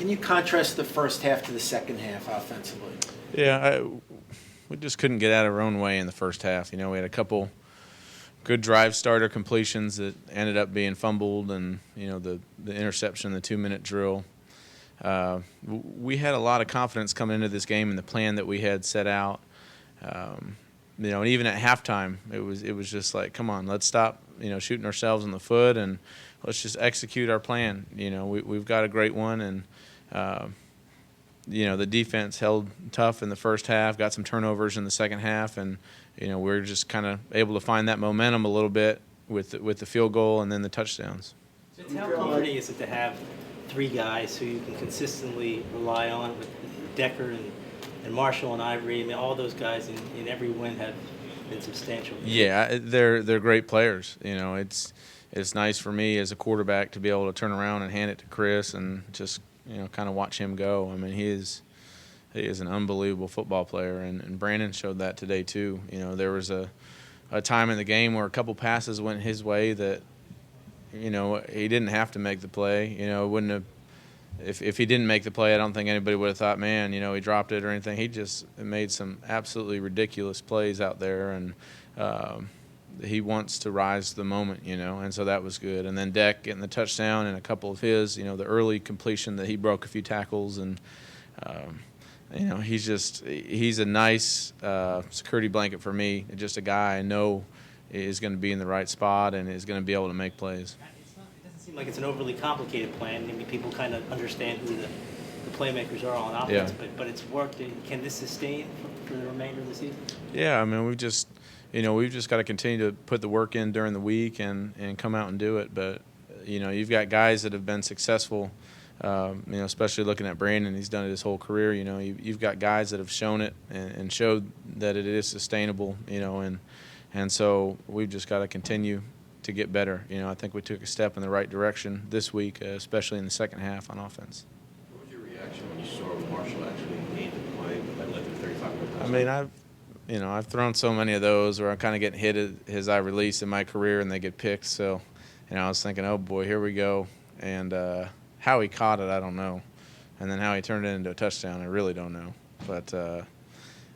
Can you contrast the first half to the second half offensively? Yeah, we just couldn't get out of our own way in the first half. We had a couple good drive starter completions that ended up being fumbled, and the interception, the 2-minute drill. We had a lot of confidence coming into this game in the plan that we had set out. And even at halftime, it was just like, come on, let's stop shooting ourselves in the foot and let's just execute our plan. We've got a great one, and the defense held tough in the first half, got some turnovers in the second half, and we're just kind of able to find that momentum a little bit with the field goal and then the touchdowns. How comforting is it to have three guys who you can consistently rely on, with Decker and Marshall and Ivory? I mean, all those guys in every win have been substantial. Yeah, they're great players. It's nice for me as a quarterback to be able to turn around and hand it to Chris and just kind of watch him go. I mean, he is an unbelievable football player, and Brandon showed that today too. There was a time in the game where a couple passes went his way that he didn't have to make the play. Wouldn't have. If he didn't make the play, I don't think anybody would have thought, man, he dropped it or anything. He just made some absolutely ridiculous plays out there, and he wants to rise to the moment, and so that was good. And then Deck getting the touchdown and a couple of his, the early completion that he broke a few tackles, and he's a nice security blanket for me. Just a guy I know is going to be in the right spot and is going to be able to make plays. It doesn't seem like it's an overly complicated plan. I mean, people kind of understand who the playmakers are on offense, but it's worked. Can this sustain for the remainder of the season? Yeah, I mean, we've just got to continue to put the work in during the week and come out and do it. But you've got guys that have been successful. Especially looking at Brandon, he's done it his whole career. You've got guys that have shown it and showed that it is sustainable. And so we've just got to continue to get better. I think we took a step in the right direction this week, especially in the second half on offense. What was your reaction when you saw Marshall actually made the play that led to 35 points? I mean, I've thrown so many of those where I'm kind of getting hit as I release in my career and they get picked. So, I was thinking, oh boy, here we go. And how he caught it, I don't know. And then how he turned it into a touchdown, I really don't know. But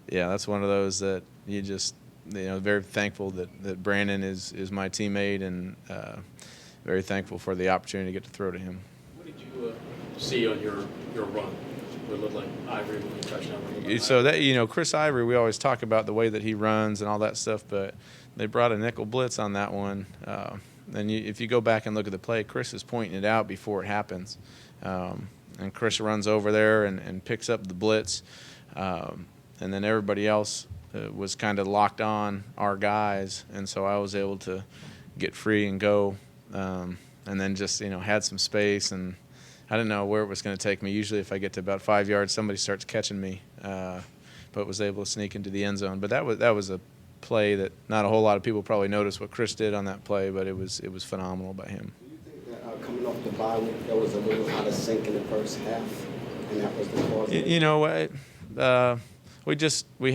yeah, that's one of those that you just. Very thankful that Brandon is my teammate, and very thankful for the opportunity to get to throw to him. What did you see on your run? What it looked like Ivory when you touched down? So that Chris Ivory, we always talk about the way that he runs and all that stuff, but they brought a nickel blitz on that one. And if you go back and look at the play, Chris is pointing it out before it happens, and Chris runs over there and picks up the blitz, and then everybody else was kind of locked on our guys, and so I was able to get free and go, and then just had some space, and I didn't know where it was going to take me. Usually if I get to about 5 yards, somebody starts catching me, but was able to sneak into the end zone. But that was a play that not a whole lot of people probably noticed what Chris did on that play, but it was phenomenal by him. Do you think that coming off the bye week, there was a little out of sync in the first half, and that was the cause? We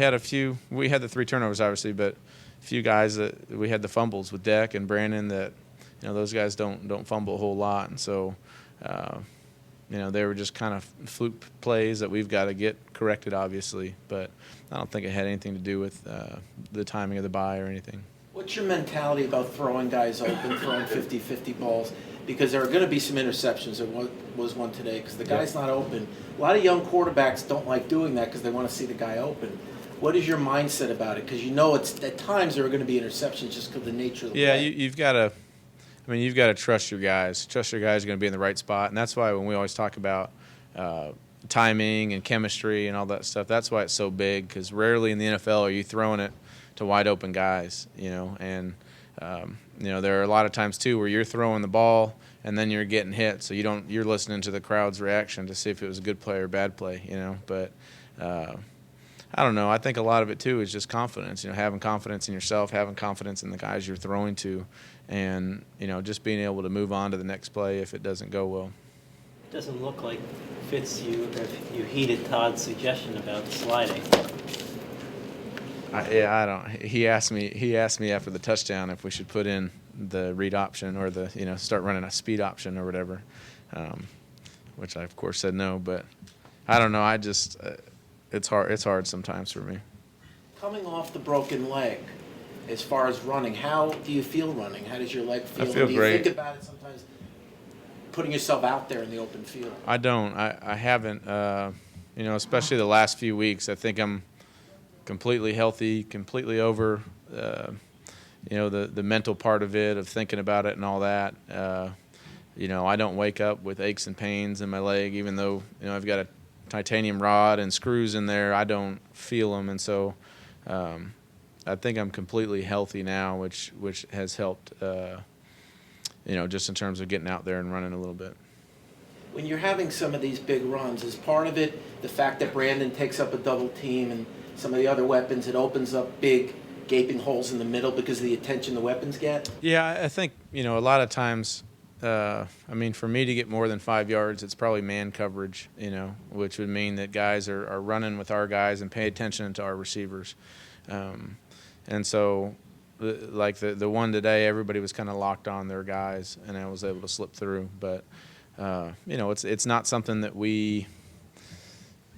had the 3 turnovers obviously, but a few guys that we had the fumbles with Deck and Brandon that, those guys don't fumble a whole lot. And so, they were just kind of fluke plays that we've got to get corrected obviously, but I don't think it had anything to do with the timing of the bye or anything. What's your mentality about throwing guys open, throwing 50-50 balls? Because there are going to be some interceptions. There was one today because the guy's not open. A lot of young quarterbacks don't like doing that because they want to see the guy open. What is your mindset about it? Because it's at times there are going to be interceptions just because of the nature of the play. You've got to trust your guys. Trust your guys are going to be in the right spot, and that's why when we always talk about timing and chemistry and all that stuff, that's why it's so big. Because rarely in the NFL are you throwing it to wide open guys, and there are a lot of times too where you're throwing the ball and then you're getting hit, so you're listening to the crowd's reaction to see if it was a good play or bad play, But I don't know. I think a lot of it too is just confidence. Having confidence in yourself, having confidence in the guys you're throwing to, and just being able to move on to the next play if it doesn't go well. It doesn't look like Fitz you heeded Todd's suggestion about sliding. I don't. He asked me after the touchdown if we should put in the read option or the start running a speed option or whatever. which I of course said no. But I don't know. I just it's hard sometimes for me. Coming off the broken leg, as far as running, how do you feel running? How does your leg feel? I feel do great. you think about it sometimes, putting yourself out there in the open field? I don't. I haven't. Especially the last few weeks. I think I'm completely healthy, completely over. The mental part of it, of thinking about it and all that. I don't wake up with aches and pains in my leg, even though I've got a titanium rod and screws in there. I don't feel them, and so I think I'm completely healthy now, which has helped. Just in terms of getting out there and running a little bit. When you're having some of these big runs, is part of it the fact that Brandon takes up a double team and some of the other weapons, it opens up big gaping holes in the middle because of the attention the weapons get? Yeah, I think, a lot of times, for me to get more than 5 yards, it's probably man coverage, which would mean that guys are running with our guys and pay attention to our receivers. And so, the one today, everybody was kind of locked on their guys, and I was able to slip through. But, it's not something that we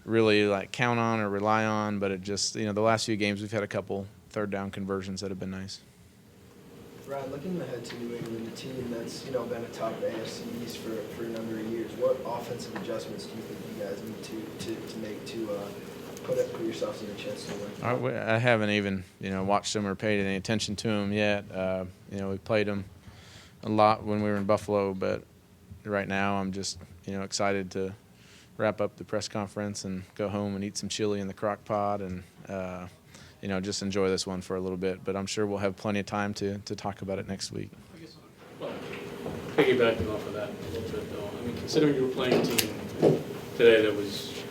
really count on or rely on, but it just, the last few games we've had a couple third down conversions that have been nice. Ryan, looking ahead to New England, a team that's been a top AFC East for a number of years, what offensive adjustments do you think you guys need to make to put yourselves in a chance to win? I haven't even watched them or paid any attention to them yet. We played them a lot when we were in Buffalo, but right now I'm just excited to wrap up the press conference and go home and eat some chili in the crock pot and just enjoy this one for a little bit. But I'm sure we'll have plenty of time to talk about it next week. Well, piggybacking off of that a little bit, though, considering you were playing a team today that was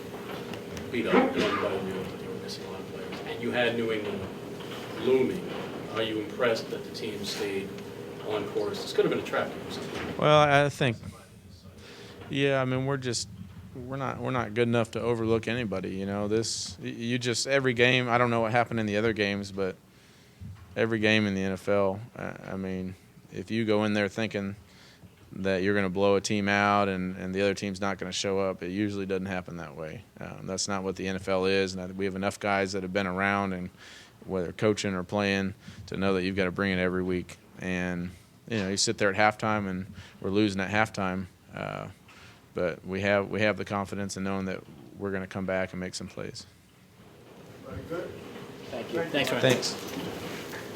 beat up, and everybody knew that they were missing a lot of players, and you had New England looming, are you impressed that the team stayed on course? This could have been a trap game or something. Well, I think, we're not good enough to overlook anybody. Every game, I don't know what happened in the other games, but every game in the NFL, if you go in there thinking that you're going to blow a team out and the other team's not going to show up, it usually doesn't happen that way. That's not what the NFL is, and we have enough guys that have been around and whether coaching or playing to know that you've got to bring it every week. And you sit there at halftime and we're losing at halftime, but we have the confidence in knowing that we're going to come back and make some plays. Very good. Thank you. Thanks, Ryan. Thanks.